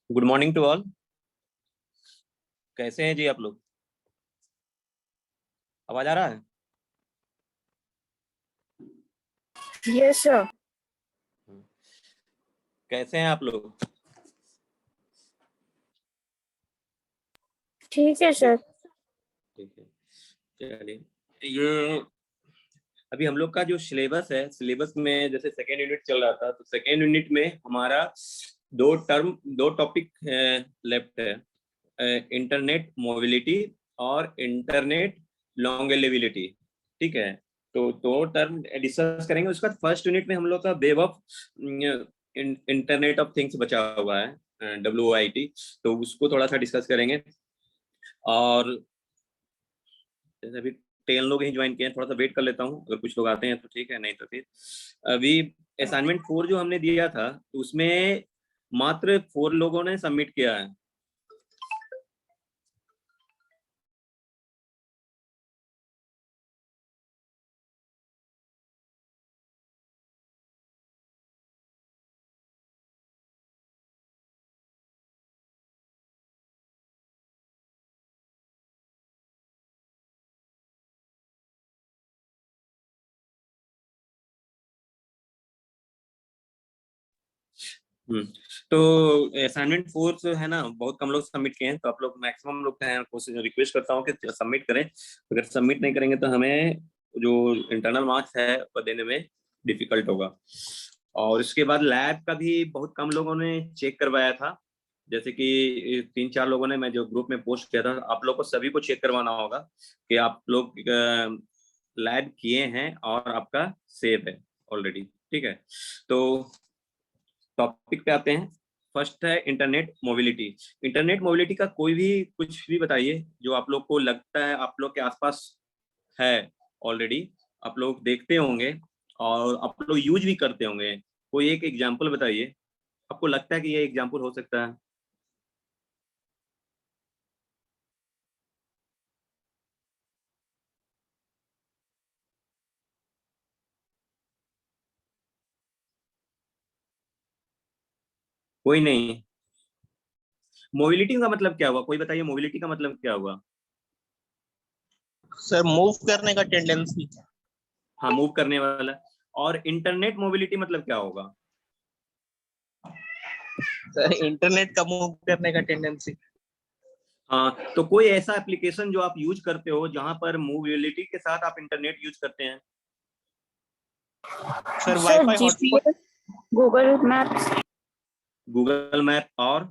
Good morning to all. कैसे हैं जी आप लोग? आवाज आ रहा है? Yes sir. कैसे हैं आप लोग? ठीक है सर। ठीक है, चलिए। ये अभी हम लोग का जो सिलेबस है, सिलेबस में जैसे सेकेंड यूनिट चल रहा था, तो सेकेंड यूनिट में हमारा दो टॉपिक लेफ्ट है, इंटरनेट मोबिलिटी और इंटरनेट लॉन्गेलिबिलिटी। ठीक है, तो दो टर्म डिस्कस करेंगे। उसका फर्स्ट यूनिट में हम लोग का web of internet of things बचा हुआ है, WOIT, तो उसको थोड़ा सा डिस्कस करेंगे। और जैसे अभी 10 लोग ही ज्वाइन किए हैं, थोड़ा सा वेट कर लेता हूँ, अगर कुछ लोग आते हैं तो ठीक है, नहीं तो फिर अभी असाइनमेंट 4 जो हमने दिया था, तो उसमें मात्र 4 लोगों ने सबमिट किया है। तो असाइनमेंट 4 जो है ना, बहुत कम लोग सबमिट किए हैं, तो आप लोग मैक्सिमम लोग हैं, कोशिश रिक्वेस्ट करता हूँ कि सबमिट करें। अगर सबमिट नहीं करेंगे तो हमें जो इंटरनल मार्क्स है वो देने में डिफिकल्ट होगा। और इसके बाद लैब का भी बहुत कम लोगों ने चेक करवाया था, जैसे कि 3-4 लोगों ने, मैं जो ग्रुप में पोस्ट किया था, आप लोग को सभी को चेक करवाना होगा कि आप लोग लैब किए हैं और आपका सेव है ऑलरेडी। ठीक है, तो टॉपिक पे आते हैं। फर्स्ट है इंटरनेट मोबिलिटी। इंटरनेट मोबिलिटी का कोई भी कुछ भी बताइए जो आप लोग को लगता है आप लोग के आसपास है, ऑलरेडी आप लोग देखते होंगे और आप लोग यूज भी करते होंगे। कोई एक एग्जांपल बताइए, आपको लगता है कि ये एग्जांपल हो सकता है। कोई नहीं। मोबिलिटी का मतलब क्या हुआ, कोई बताइए, मोबिलिटी का मतलब क्या हुआ? सर मूव करने का टेंडेंसी। हाँ, मूव करने वाला। और इंटरनेट मोबिलिटी मतलब क्या होगा? सर इंटरनेट का मूव करने का टेंडेंसी। हाँ, तो कोई ऐसा एप्लीकेशन जो आप यूज करते हो जहां पर मोबिलिटी के साथ आप इंटरनेट यूज करते हैं? Sir sir wifi hotspot. GPS, Google maps, Google map और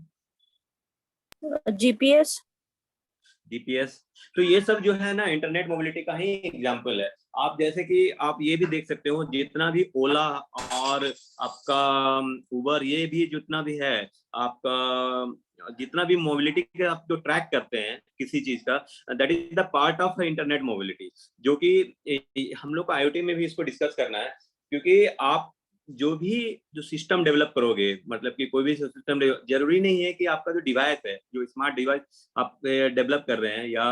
जीपीएस। GPS। तो ये सब जो है ना, इंटरनेट मोबिलिटी का ही एग्जांपल है। आप जैसे कि आप ये भी देख सकते हो, जितना भी ओला और आपका उबर, ये भी जितना भी है आपका, जितना भी मोबिलिटी के आप जो ट्रैक करते हैं किसी चीज का, that is the part of internet mobility, जो कि हम लोग को IoT में भी इसको डिस्कस करना है। क्योंकि आप जो सिस्टम डेवलप करोगे, मतलब कि कोई भी सिस्टम, जरूरी नहीं है कि आपका जो डिवाइस है, जो स्मार्ट डिवाइस आप डेवलप कर रहे हैं या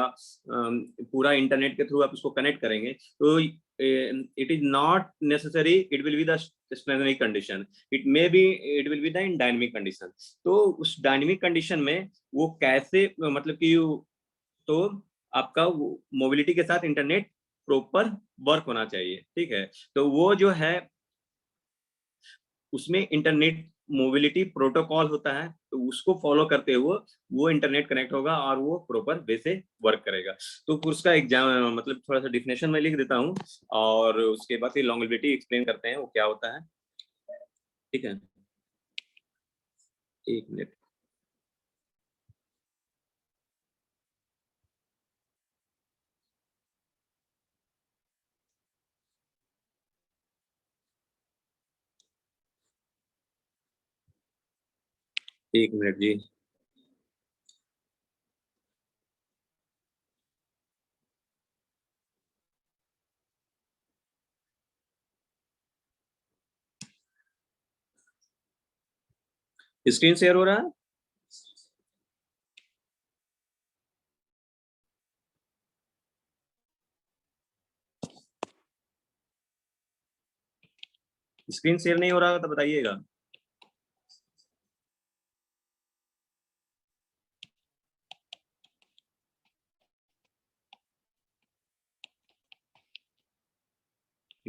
पूरा इंटरनेट के थ्रू आप उसको कनेक्ट करेंगे, तो it is not necessary it will be the stationary condition, it will be the in dynamic condition. तो उस डायनेमिक कंडीशन में वो कैसे, मतलब कि तो आपका मोबिलिटी के साथ इंटरनेट प्रॉपर वर्क होना चाहिए। ठीक है, तो वो जो है, उसमें इंटरनेट मोबिलिटी प्रोटोकॉल होता है, तो उसको फॉलो करते हुए वो इंटरनेट कनेक्ट होगा और वो प्रॉपर वे से वर्क करेगा। तो उसका एग्जाम, मतलब थोड़ा सा डिफिनेशन में लिख देता हूँ और उसके बाद फिर लॉन्गेलिबिलिटी एक्सप्लेन करते हैं वो क्या होता है। ठीक है, एक मिनट। एक मिनट जी। स्क्रीन शेयर हो रहा है? स्क्रीन शेयर नहीं हो रहा तो बताइएगा।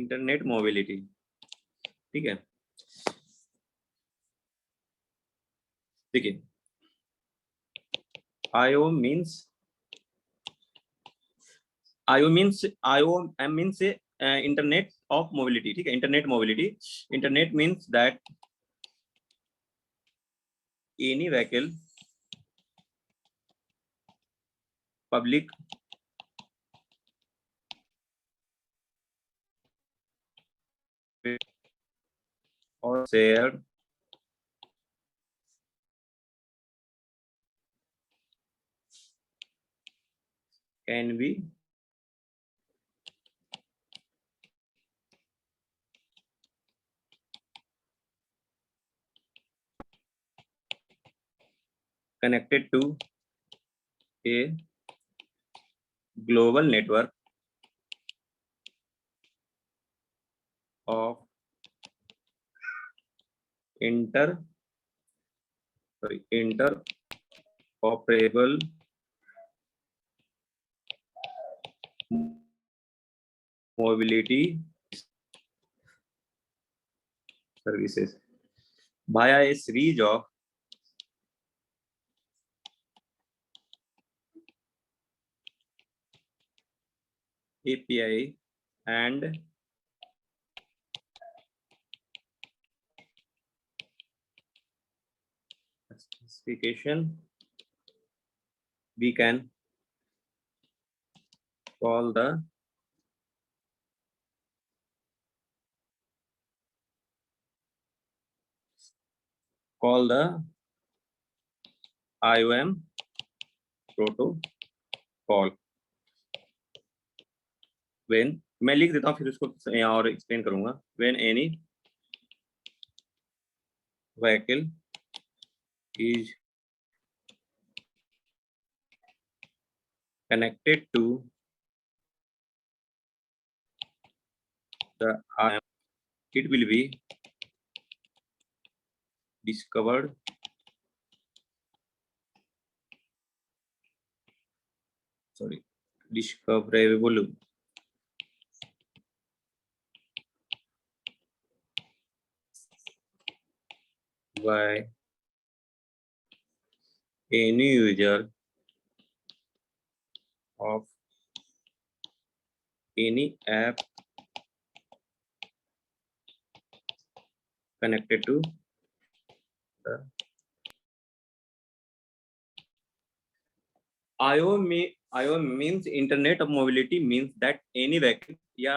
इंटरनेट मोबिलिटी, ठीक है। देखिए IO means IOM means internet of mobility, ठीक है। Internet mobility, internet means that any vehicle public or shared can be connected to a global network of interoperable mobility services via a series of API and specification. We can call the IOM protocol. When मैं लिख देता हूँ फिर उसको यहाँ और explain करूंगा। When any vehicle is connected to the IOM, it will be discoverable by any user of any app connected to the IOM means internet of mobility means that any vehicle या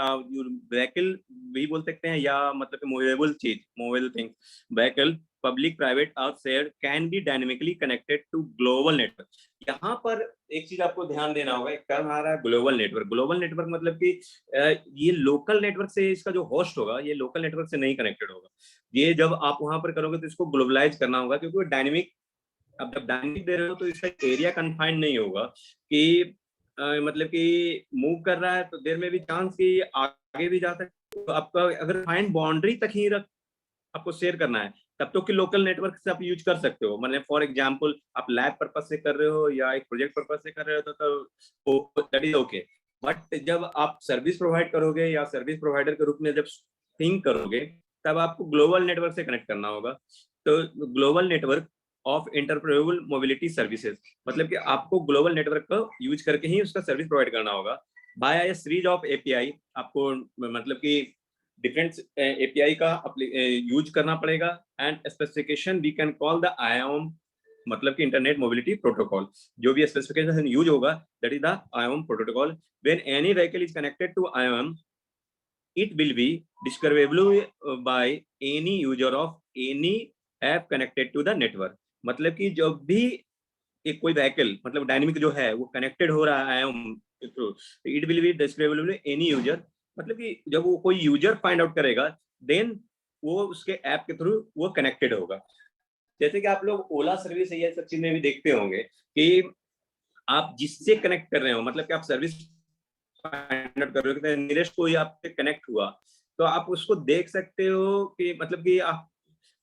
vehicle भी बोल सकते हैं या मतलब movable चीज, movable thing, vehicle public private और shared can be dynamically connected to global network। यहाँ पर एक चीज आपको ध्यान देना होगा, एक टर्म आ रहा है ग्लोबल नेटवर्क। ग्लोबल नेटवर्क मतलब कि ये लोकल नेटवर्क से, इसका जो होस्ट होगा ये लोकल नेटवर्क से नहीं कनेक्टेड होगा। ये जब आप वहां पर करोगे तो इसको ग्लोबलाइज करना होगा, क्योंकि डायनेमिक, अब जब डायनेमिक दे रहे हो तो इसका एरिया कन्फाइंड नहीं होगा कि मतलब कि मूव कर रहा है तो देर में भी चांस कि आगे भी जा सकते। तो आपका अगर फाइन बाउंड्री तक ही आपको शेयर करना है तब तो कि लोकल नेटवर्क से आप यूज कर सकते हो। मतलब फॉर एग्जांपल आप लैब पर्पस से कर रहे हो या एक प्रोजेक्ट पर्पस से कर रहे हो तो दैट इज ओके। बट जब आप सर्विस प्रोवाइड करोगे या सर्विस प्रोवाइडर के रूप में जब थिंक करोगे तब आपको ग्लोबल नेटवर्क से कनेक्ट करना होगा। तो global network of interoperable mobility services मतलब कि आपको ग्लोबल नेटवर्क को यूज करके ही उसका सर्विस प्रोवाइड करना होगा by a series of API. आपको मतलब कि डिफरेंट एपीआई का यूज करना पड़ेगा and specification we can call the IOM मतलब कि इंटरनेट मोबिलिटी प्रोटोकॉल। जो भी स्पेसिफिकेशन यूज होगा that is the IOM protocol. When any vehicle is connected to IOM it will be discoverable by any user of any app connected to the network। मतलब कि जब भी एक कोई vehicle मतलब डायनेमिक जो है वो कनेक्टेड हो रहा है it will B discoverable any user. मतलब कि जब वो कोई यूजर फाइंड आउट करेगा देन वो उसके ऐप के थ्रू वो कनेक्टेड होगा। जैसे कि आप लोग ओला सर्विस या सब चीज में भी देखते होंगे कि आप जिससे कनेक्ट कर रहे हो मतलब कि आप सर्विस फाइंड आउट कर रहे हो कि नियरेस्ट कोई आपसे कनेक्ट हुआ तो आप उसको देख सकते हो कि मतलब कि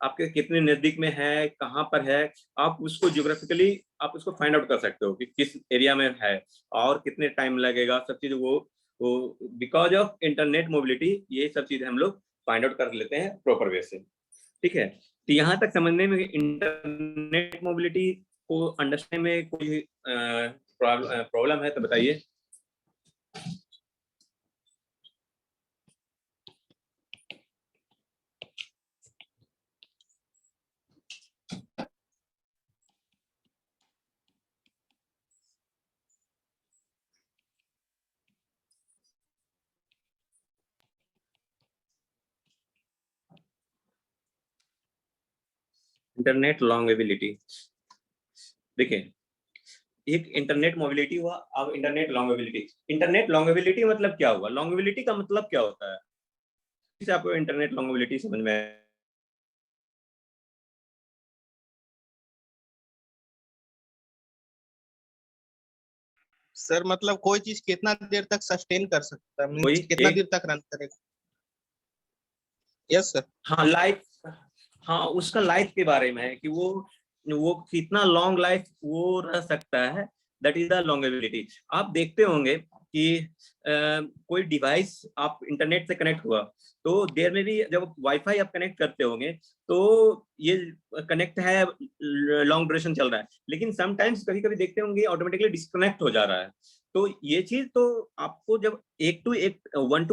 आपके कितने नजदीक में है, कहाँ पर है। आप उसको जियोग्राफिकली आप उसको फाइंड आउट कर सकते हो कि किस एरिया में है और कितने टाइम लगेगा, सब चीज वो वो बिकॉज ऑफ इंटरनेट मोबिलिटी ये सब चीजें हम लोग फाइंड आउट कर लेते हैं प्रॉपर वे से। ठीक है, तो यहाँ तक समझने में इंटरनेट मोबिलिटी को अंडरस्टैंड में कोई प्रॉब्लम है तो बताइए। इंटरनेट लॉन्गेबिलिटी, देखिए एक इंटरनेट मोबिलिटी हुआ, अब इंटरनेट लॉन्गेबिलिटी। इंटरनेट लॉन्गेबिलिटी मतलब क्या हुआ, लॉन्गेबिलिटी का मतलब क्या होता है, इसे आपको इंटरनेट लॉन्गेबिलिटी समझ में आए? सर मतलब कोई चीज कितना देर तक सस्टेन कर सकता है, कोई मीन्स कितना एक, देर तक रन करेगा। Yes sir. हाँ लाइफ, हाँ उसका लाइफ के बारे में है कि वो कितना लॉन्ग लाइफ वो रह सकता है, दैट इज द लॉन्गेबिलिटी। आप देखते होंगे कि कोई डिवाइस आप इंटरनेट से कनेक्ट हुआ तो देर में भी जब वाईफाई आप कनेक्ट करते होंगे तो ये कनेक्ट है, लॉन्ग ड्यूरेशन चल रहा है, लेकिन समटाइम्स कभी कभी देखते होंगे ऑटोमेटिकली डिस्कनेक्ट हो जा रहा है। तो ये चीज तो आपको जब एक टू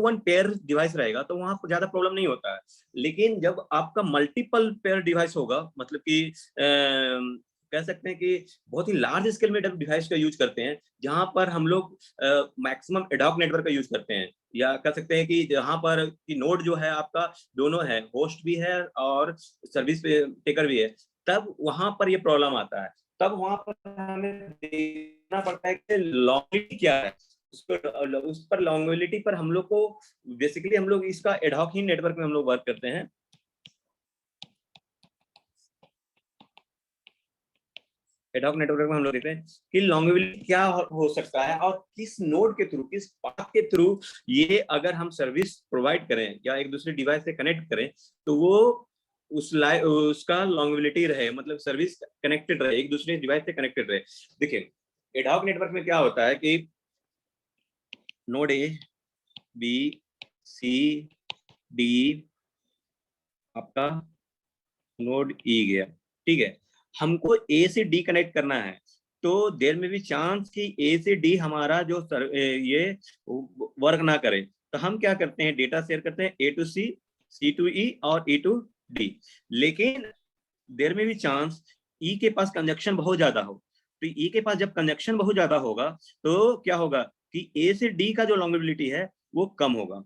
वन पेयर डिवाइस रहेगा तो वहां पर ज्यादा प्रॉब्लम नहीं होता है, लेकिन जब आपका मल्टीपल पेयर डिवाइस होगा, मतलब कि कह सकते हैं कि बहुत ही लार्ज स्केल में डिवाइस का यूज करते हैं, जहां पर हम लोग मैक्सिमम एडॉक नेटवर्क का यूज करते हैं, या कह सकते हैं कि जहां पर कि नोड जो है आपका दोनों है, होस्ट भी है और सर्विस टेकर भी है, तब वहां पर ये प्रॉब्लम आता है। तब वहां पर हमें देखना पड़ता है कि लॉन्गिविटी क्या है, उस पर लॉन्गिविटी पर हम लोग को बेसिकली हम लोग इसका एडॉक ही नेटवर्क में हम लोग वर्क करते हैं। एडॉक नेटवर्क में हम लोग देखते हैं कि लॉन्गेबिलिटी क्या हो सकता है और किस नोड के थ्रू, किस पाथ के थ्रू ये अगर हम सर्विस प्रोवाइड करें या एक दूसरे डिवाइस से कनेक्ट करें तो वो उसका लॉन्गेबिलिटी रहे, मतलब सर्विस कनेक्टेड रहे, एक दूसरे डिवाइस से कनेक्टेड रहे। देखिए एडॉक नेटवर्क में क्या होता है कि node A, B, C, D, आपका नोड ई गया, ठीक है, हमको ए से डी कनेक्ट करना है, तो देर में भी चांस कि ए से डी हमारा जो ये वर्क ना करे, तो हम क्या करते हैं, डेटा शेयर करते हैं ए टू सी, सी टू ई और ई टू डी। लेकिन देर में भी चांस ई के पास कंजक्शन बहुत ज्यादा हो, तो ई के पास जब कंजक्शन बहुत ज्यादा होगा तो क्या होगा कि ए से डी का जो लॉन्गेबिलिटी है वो कम होगा,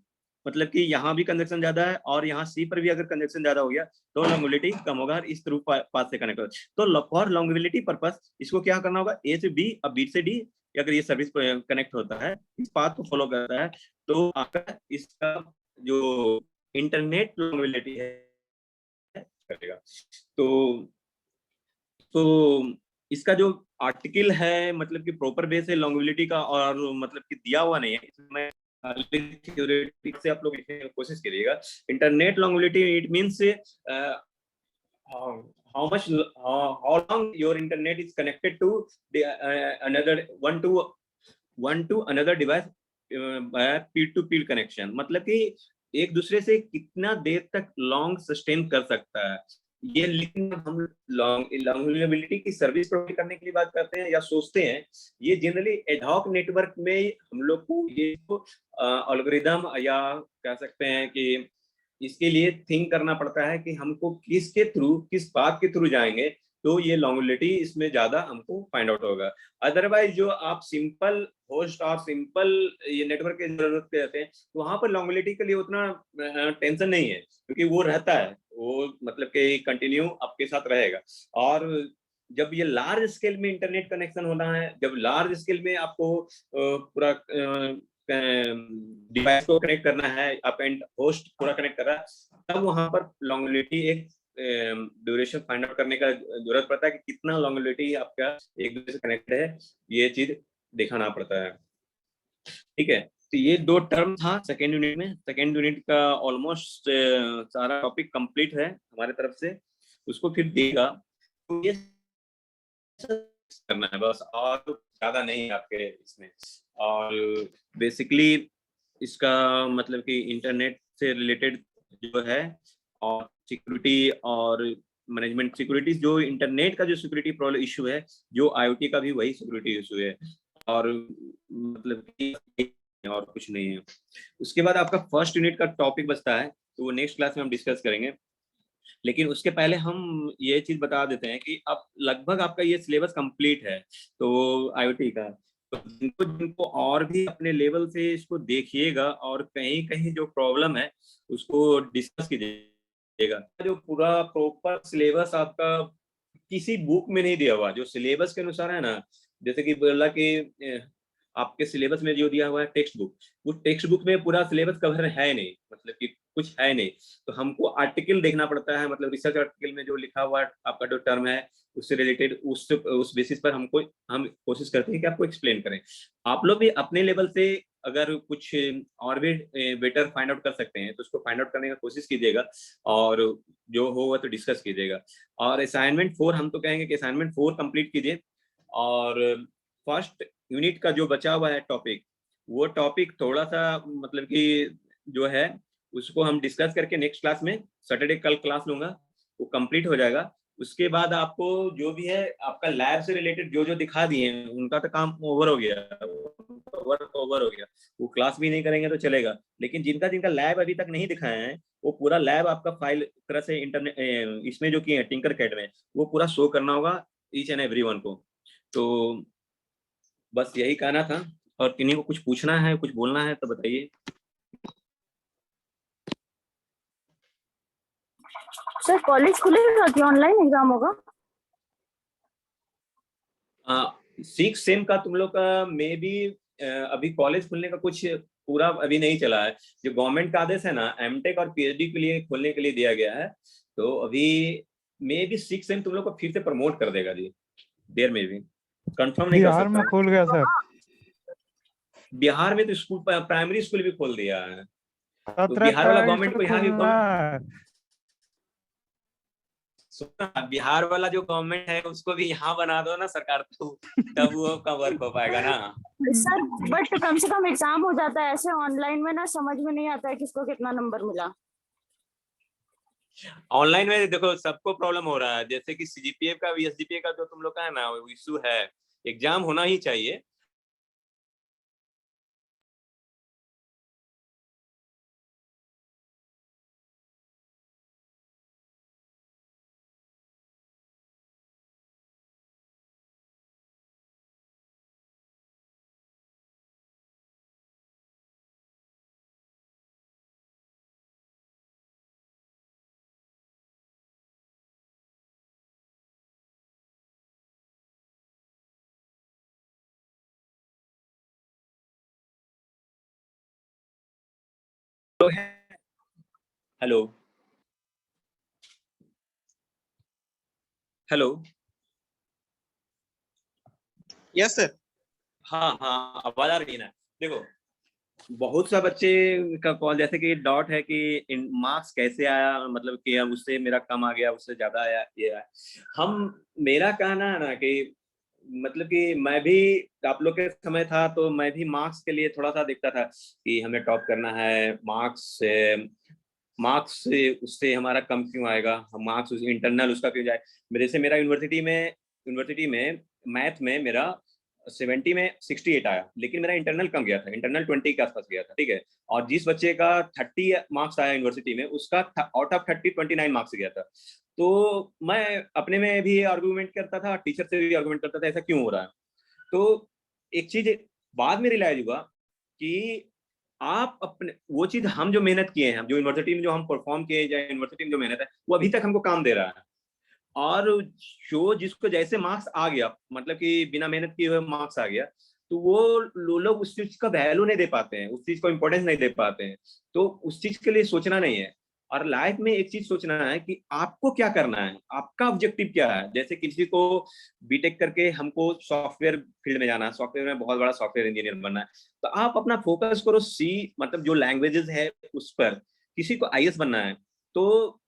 मतलब कि यहाँ भी कंजक्शन ज्यादा है और यहाँ सी पर भी अगर कंजक्शन ज्यादा हो गया तो लॉन्गेबिलिटी कम होगा और इस थ्रू पाथ से कनेक्ट होगा। तो फॉर लॉन्गेबिलिटी पर्पस इसको क्या करना होगा, ए से बी, अब बी से डी अगर ये सर्विस कनेक्ट होता है, इस पाथ को फॉलो करता है, तो आपका इसका जो इंटरनेट लॉन्गेबिलिटी है करेगा। तो इसका जो आर्टिकल है, मतलब कि प्रॉपर वे से लॉन्गेबिलिटी का और मतलब कि दिया हुआ नहीं है, इसमें थ्योरेटिक से आप लोग लिखने की कोशिश करिएगा। Internet longevity it means how much how long your internet is connected to the another one to another device peer to peer connection, मतलब कि एक दूसरे से कितना देर तक लॉन्ग सस्टेन कर सकता है ये। लेकिन हम लॉन्गेबिलिटी की सर्विस प्रोवाइड करने के लिए बात करते हैं या सोचते हैं, ये जनरली एडहॉक नेटवर्क में हम लोग को ये एल्गोरिदम या कह सकते हैं कि इसके लिए थिंक करना पड़ता है कि हमको किसके थ्रू, किस पाथ के थ्रू जाएंगे तो ये लॉन्गेबिलिटी इसमें ज्यादा हमको फाइंड आउट होगा। अदरवाइज जो आप सिंपल होस्ट और सिंपल ये नेटवर्क की जरूरत रहते हैं तो वहां पर लॉन्गेबिलिटी के लिए उतना टेंशन नहीं है, क्योंकि वो रहता है, वो मतलब कि कंटिन्यू आपके साथ रहेगा। और जब ये लार्ज स्केल में इंटरनेट कनेक्शन होना है, जब लार्ज स्केल में आपको पूरा डिवाइस को कनेक्ट करना है, अप एंड होस्ट पूरा कनेक्ट कर रहा है, तब वहां पर लॉन्गेबिलिटी एक ड्यूरेशन फाइंड आउट करने का जरूरत पड़ता है कि कितना लॉन्गेबिलिटी आपका एक दूसरे से कनेक्टेड है, ये चीज दिखाना पड़ता है। ठीक है, तो ये दो टर्म था सेकेंड यूनिट में। सेकेंड यूनिट का ऑलमोस्ट सारा टॉपिक कंप्लीट है हमारे तरफ से, उसको फिर देगा तो ये करना है बस, और ज्यादा नहीं आपके इसमें। और बेसिकली इसका मतलब कि इंटरनेट से रिलेटेड जो है, और सिक्योरिटी और मैनेजमेंट सिक्योरिटी, जो इंटरनेट का जो सिक्योरिटी प्रॉब्लम इशू है, जो आईओटी का भी वही सिक्योरिटी इशू है, और मतलब कि और कुछ नहीं है। उसके बाद आपका फर्स्ट यूनिट का टॉपिक बचता है, तो वो नेक्स्ट क्लास में हम डिस्कस करेंगे। लेकिन उसके पहले हम ये चीज बता देते हैं कि अब लगभग आपका ये सिलेबस कंप्लीट है तो आईओटी का, तो जिनको जिनको और भी अपने लेवल से इसको देखिएगा और कहीं कहीं जो प्रॉब्लम है उसको डिस्कस कीजिएगा। जो पूरा प्रॉपर सिलेबस आपका किसी बुक में नहीं दिया हुआ, जो सिलेबस के अनुसार है ना, जैसे कि बोला कि आपके सिलेबस में जो दिया हुआ है टेक्स्ट बुक, वो टेक्स्ट बुक में पूरा सिलेबस कवर है नहीं, मतलब कि कुछ है नहीं, तो हमको आर्टिकल देखना पड़ता है, मतलब रिसर्च आर्टिकल में जो लिखा हुआ आपका जो टर्म है उससे रिलेटेड, उस बेसिस पर हम कोशिश करते हैं कि आपको एक्सप्लेन करें। आप लोग भी अपने लेवल से अगर कुछ और भी बेटर फाइंड आउट कर सकते हैं तो उसको फाइंड आउट करने का कोशिश कीजिएगा, और जो होगा तो डिस्कस कीजिएगा। और असाइनमेंट 4 हम तो कहेंगे कि असाइनमेंट 4 कंप्लीट कीजिए, और फर्स्ट यूनिट का जो बचा हुआ है टॉपिक, वो टॉपिक थोड़ा सा मतलब कि जो है उसको हम डिस्कस करके नेक्स्ट क्लास में, सैटरडे कल क्लास लूंगा, वो कंप्लीट हो जाएगा। उसके बाद आपको जो भी है आपका लैब से रिलेटेड जो जो दिखा दिए हैं उनका तो काम ओवर हो गया, वर्क ओवर हो गया, वो क्लास भी नहीं करेंगे तो चलेगा। लेकिन जिनका जिनका लैब अभी तक नहीं दिखाया है वो पूरा लैब आपका फाइल तरह से इंटरनेट इसमें जो किए हैं टिंकर कैड में, वो पूरा शो करना होगा ईच एंड एवरी वन को। तो बस यही कहना था, और किन्हीं को कुछ पूछना है कुछ बोलना है तो बताइए। सर कॉलेज खुलेगा कि ऑनलाइन एग्जाम होगा? 6 सेम का तुम लोग का मे बी अभी कॉलेज खुलने का कुछ पूरा अभी नहीं चला है। जो गवर्नमेंट का आदेश है ना एमटेक और पीएचडी के लिए खोलने के लिए दिया गया है, तो अभी मे बी 6 सेम तुम लोग को फिर से प्रमोट कर देगा जी, देर में भी कंफर्म नहीं कर बिहार में सकता। खुल गया सर। बिहार में तो स्कूल प्राइमरी स्कूल भी खोल दिया है, तो 17 बिहार वाला तारीख गवर्नमेंट से को यहाँ खुलना है। सुना, बिहार वाला जो गवर्नमेंट है उसको भी यहाँ बना दो ना सरकार, तो तब वो का वर्क हो पाएगा ना। सर बट कम से कम एग्जाम हो जाता है, ऐसे ऑनलाइन में ना समझ में नहीं आता है किसको कितना नंबर मिला। ऑनलाइन में देखो सबको प्रॉब्लम हो रहा है, जैसे कि सीजीपीए का एसजीपीए का जो तुम लोग का है ना इशू है, एग्जाम होना ही चाहिए। तो हेलो हेलो, यस सर। हाँ हाँ आवाज आ रही है ना। देखो बहुत सा बच्चे का कॉल, जैसे कि डॉट है कि मार्क्स कैसे आया, मतलब कि अब उससे मेरा कम आ गया उससे ज्यादा आया ये आया। हम मेरा कहना है ना कि मतलब कि मैं भी आप लोग के समय था तो मैं भी मार्क्स के लिए थोड़ा सा देखता था कि हमें टॉप करना है, मार्क्स से उससे हमारा कम क्यों आएगा, हम मार्क्स इंटरनल उसका क्यों जाए। मेरे से मेरा यूनिवर्सिटी में मैथ में मेरा 70 में 68 आया, लेकिन मेरा इंटरनल कम गया था, इंटरनल 20 के आसपास गया था, ठीक है। और जिस बच्चे का 30 मार्क्स आया यूनिवर्सिटी में उसका आउट ऑफ 30 29 मार्क्स गया था। तो मैं अपने में भी आर्गूमेंट करता था, टीचर से भी आर्गूमेंट करता था ऐसा क्यों हो रहा है। तो एक चीज बाद में रियलाइज हुआ कि आप अपने वो चीज हम जो मेहनत किए हैं, जो यूनिवर्सिटी में जो हम परफॉर्म किए या यूनिवर्सिटी में जो मेहनत है वो अभी तक हमको काम दे रहा है। और जो जिसको जैसे मार्क्स आ गया, मतलब कि बिना मेहनत किए हुए मार्क्स आ गया, तो वो लोग उस चीज का वैल्यू नहीं दे पाते हैं, उस चीज को इंपॉर्टेंस नहीं दे पाते हैं। तो उस चीज के लिए सोचना नहीं है, और लाइफ में एक चीज सोचना है कि आपको क्या करना है, आपका ऑब्जेक्टिव क्या है। जैसे किसी को बीटेक करके हमको सॉफ्टवेयर फील्ड में जाना है, सॉफ्टवेयर में बहुत बड़ा सॉफ्टवेयर इंजीनियर बनना है, तो आप अपना फोकस करो सी, मतलब जो लैंग्वेजेस है उस पर। किसी को आईएएस बनना है तो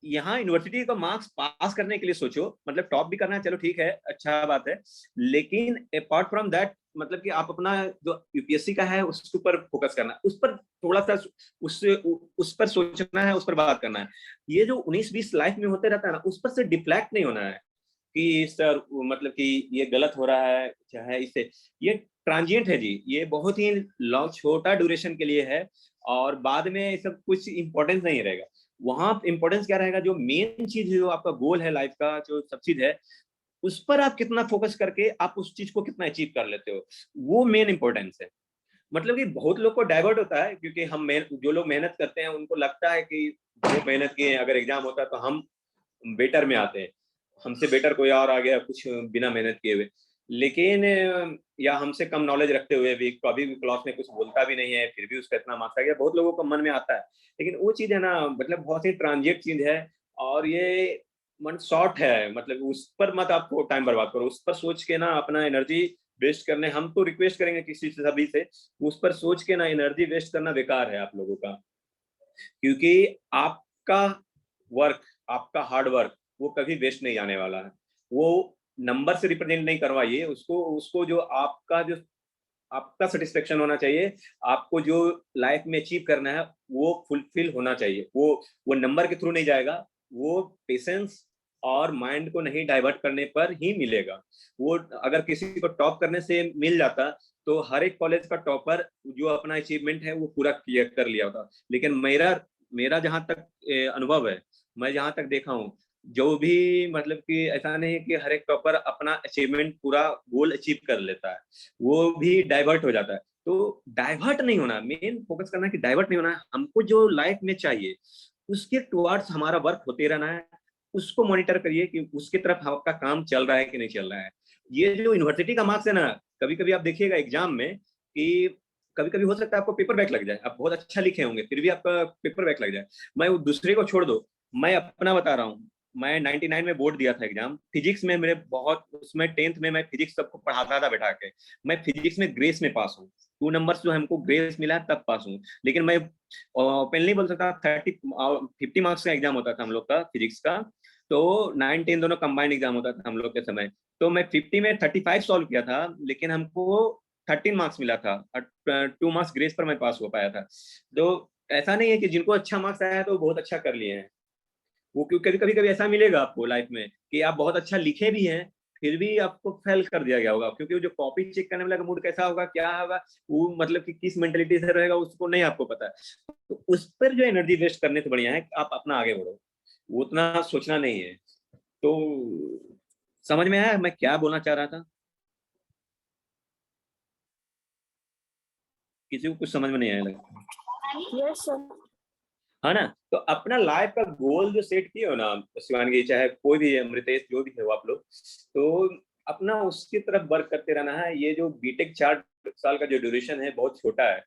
यहाँ यूनिवर्सिटी का मार्क्स पास करने के लिए सोचो, मतलब टॉप भी करना है चलो ठीक है अच्छा बात है, लेकिन अपार्ट फ्रॉम दैट मतलब कि आप अपना जो यूपीएससी का है उसके ऊपर फोकस करना है, उस पर थोड़ा सा उस पर सोचना है, उस पर बात करना है। ये जो 19-20 लाइफ में होते रहता है ना, उस पर से डिफ्लेक्ट नहीं होना है कि सर मतलब कि ये गलत हो रहा है, चाहे इससे, ये ट्रांजिएंट है जी, ये बहुत ही लॉन्ग छोटा ड्यूरेशन के लिए है, और बाद में ये सब कुछ इंपॉर्टेंस नहीं रहेगा। वहां इंपॉर्टेंस क्या रहेगा, जो मेन चीज है, जो आपका गोल है लाइफ का, जो सब चीज है, उस पर आप कितना फोकस करके आप उस चीज को कितना अचीव कर लेते हो, वो मेन इंपॉर्टेंस है। मतलब कि बहुत लोग को डाइवर्ट होता है, क्योंकि हम जो लोग मेहनत करते हैं उनको लगता है कि वो मेहनत किए, अगर एग्जाम होता है तो हम बेटर में आते हैं, हमसे बेटर कोई और आ गया कुछ बिना मेहनत किए हुए, लेकिन या हमसे कम नॉलेज रखते हुए भी, कभी भी क्लास में कुछ बोलता भी नहीं है, फिर भी उसका इतना मार्क्स आ गया, बहुत लोगों को मन में आता है। लेकिन वो चीज है ना, मतलब बहुत ही ट्रांजिएंट चीज है, और ये मन शॉर्ट है, मतलब उस पर मत आपको टाइम बर्बाद करो, उस पर सोच के ना अपना एनर्जी वेस्ट करने, हम तो रिक्वेस्ट करेंगे किसी से, सभी से, उस पर सोच के ना एनर्जी वेस्ट करना बेकार है आप लोगों का, क्योंकि आपका वर्क, आपका हार्ड वर्क, वो कभी वेस्ट नहीं जाने वाला है। वो नंबर से रिप्रेजेंट नहीं करवाइए उसको, उसको जो आपका सेटिस्फेक्शन होना चाहिए, आपको जो लाइफ में अचीव करना है वो फुलफिल होना चाहिए, वो नंबर के थ्रू नहीं जाएगा, वो पेशेंस और माइंड को नहीं डाइवर्ट करने पर ही मिलेगा। वो अगर किसी को टॉप करने से मिल जाता तो हर एक कॉलेज का टॉपर जो अपना अचीवमेंट है वो पूरा क्लियर कर लिया होता। लेकिन मेरा मेरा जहाँ तक अनुभव है, मैं जहाँ तक देखा हूँ, जो भी मतलब कि ऐसा नहीं है कि हर एक टॉपर अपना अचीवमेंट पूरा गोल अचीव कर लेता है, वो भी डाइवर्ट हो जाता है। तो डाइवर्ट नहीं होना, मेन फोकस करना है कि डाइवर्ट नहीं होना है, हमको जो लाइफ में चाहिए उसके टुवर्ड्स हमारा वर्क होते रहना है, उसको मॉनिटर करिए कि उसकी तरफ आपका काम चल रहा है कि नहीं चल रहा है। ये जो यूनिवर्सिटी का मार्क्स है ना, कभी कभी आप देखिएगा एग्जाम में कि कभी कभी हो सकता है आपको पेपर बैक लग जाए, आप बहुत अच्छा लिखे होंगे फिर भी आपका पेपर बैक लग जाए। मैं वो दूसरे को छोड़ दो, मैं अपना बता रहा हूँ, मैं 99 में बोर्ड दिया था एग्जाम, फिजिक्स में मेरे बहुत, उसमें 10th में मैं फिजिक्स सबको पढ़ाता था बैठा के, मैं फिजिक्स में ग्रेस में पास हूँ, 2 नंबर्स जो हमको ग्रेस मिला तब पास हूँ। लेकिन मैं ओपनली बोल सकता, 50 मार्क्स का एग्जाम होता था हम लोग का फिजिक्स का, तो 9-10 दोनों कंबाइंड एग्जाम होता था हम लोग के समय, तो मैं 50 में 35 सॉल्व किया था, लेकिन हमको 13 मार्क्स मिला था, 2 मार्क्स ग्रेस पर मैं पास हो पाया था। तो ऐसा नहीं है कि जिनको अच्छा मार्क्स आया है तो बहुत अच्छा कर लिए हैं, वो क्योंकि कभी कभी ऐसा मिलेगा आपको लाइफ में कि आप बहुत अच्छा लिखे भी हैं, फिर भी आपको फेल कर दिया गया होगा, क्योंकि वो जो कॉपी चेक करने वाला का मूड कैसा होगा, क्या होगा, वो मतलब कि किस मेंटेलिटी से रहेगा उसको नहीं आपको पता है। तो उस पर जो एनर्जी वेस्ट करने से बढ़िया है कि आप अपना आगे बढ़ो, वो उतना सोचना नहीं है। तो समझ में आया मैं क्या बोलना चाह रहा था? किसी को कुछ समझ में नहीं आया लगता यस सर। है ना? तो अपना लाइफ का गोल जो सेट किए हो ना शिवानगी, चाहे कोई भी है, अमृतेश, जो भी है वो आप लोग, तो अपना उसकी तरफ वर्क करते रहना है। ये जो बीटेक 4 साल का जो ड्यूरेशन है बहुत छोटा है,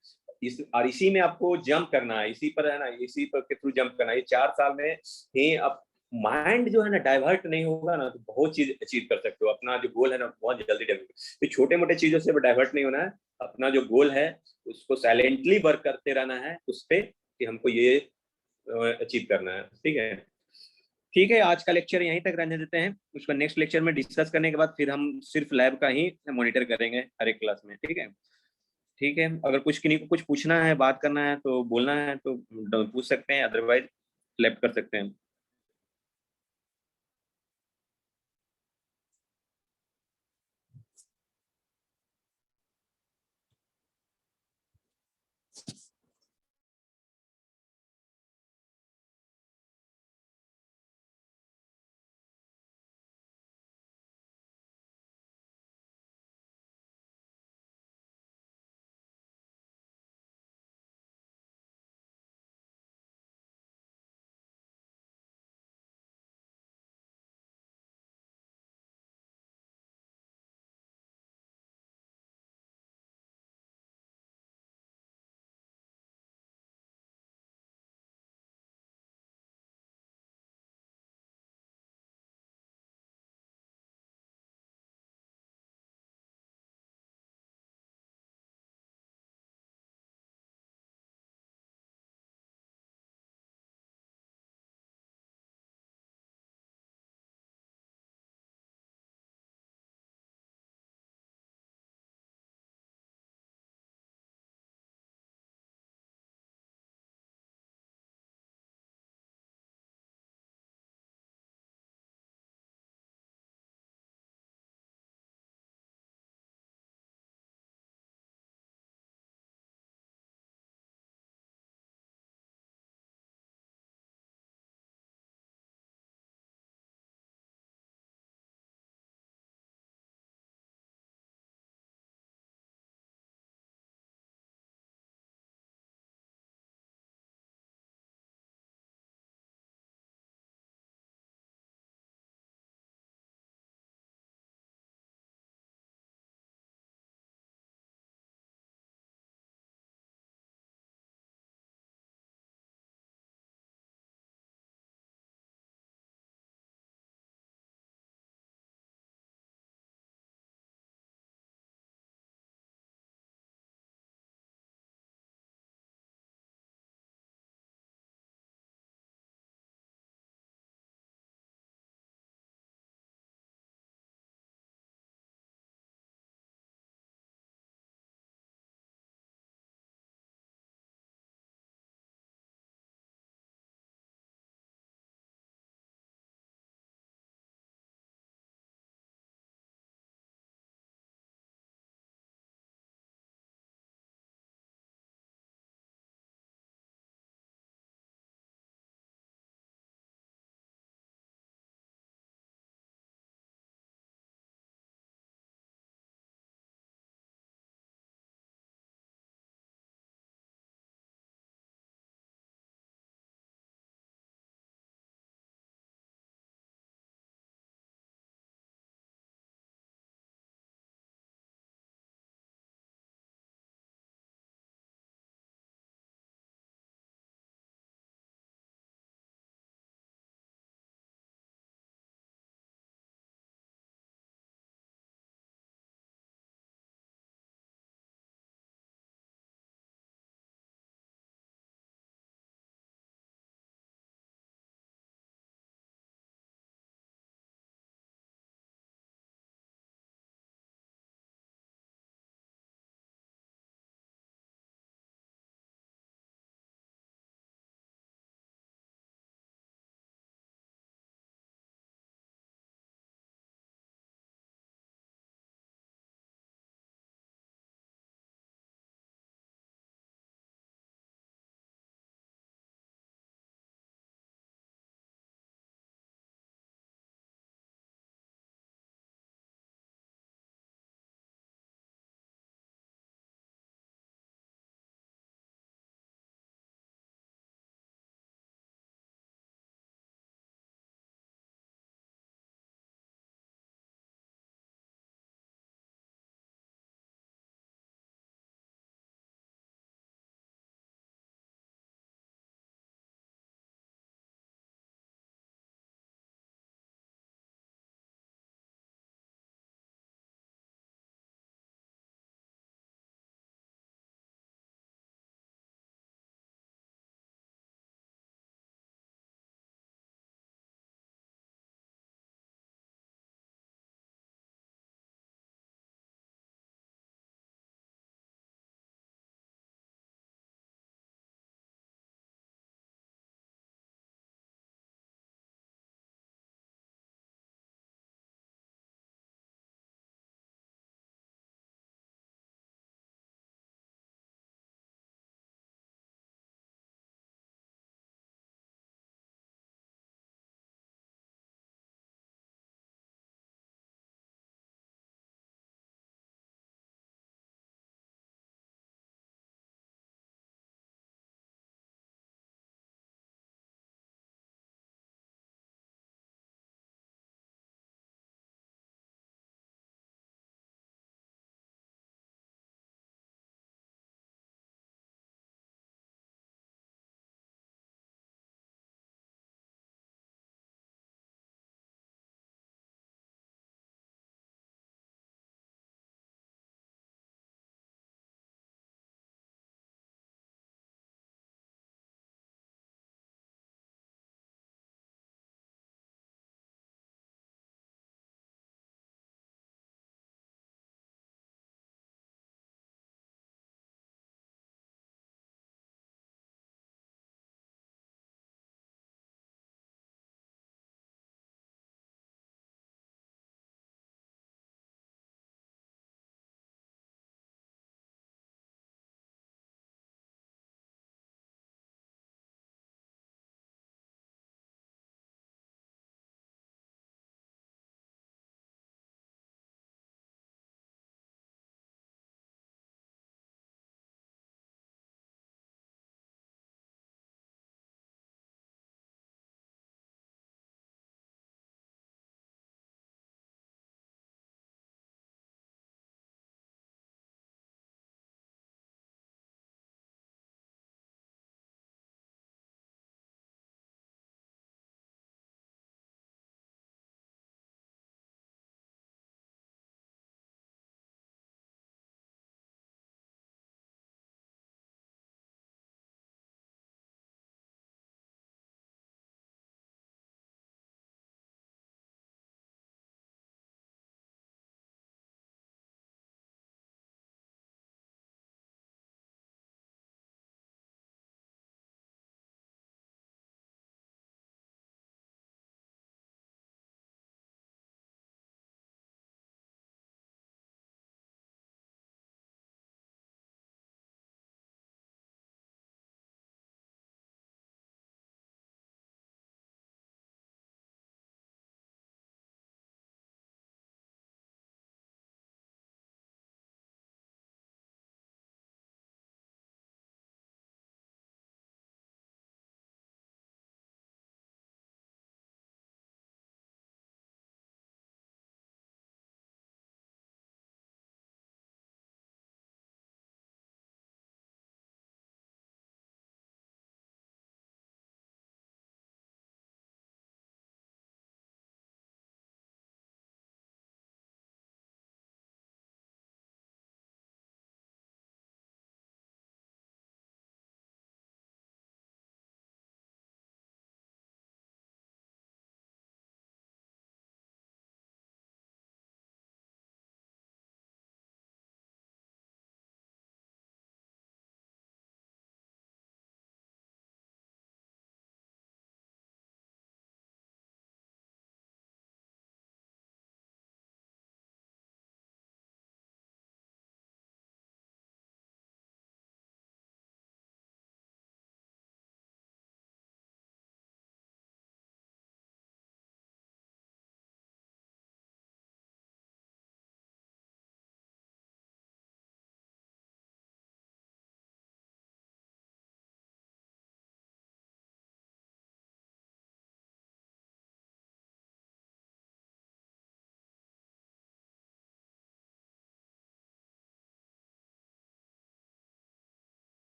और इसी में आपको जंप करना है, इसी पर है ना, इसी पर के थ्रू जंप करना है। ये 4 साल में ही आप माइंड जो है ना डाइवर्ट नहीं होगा ना, तो बहुत चीज अचीव कर सकते हो, अपना जो गोल है ना बहुत जल्दी डेवलप। तो छोटे मोटे चीजों से डाइवर्ट नहीं होना है, अपना जो गोल है उसको साइलेंटली वर्क करते रहना है उस पर, कि हमको ये अचीव करना है। ठीक है, ठीक है, आज का लेक्चर यहीं तक रहने देते हैं, उसका नेक्स्ट लेक्चर में डिस्कस करने के बाद फिर हम सिर्फ लैब का ही मॉनिटर करेंगे हर एक क्लास में। ठीक है, ठीक है, अगर कुछ किन्हीं को कुछ पूछना है, बात करना है तो बोलना है तो पूछ सकते हैं, अदरवाइज लैब कर सकते हैं।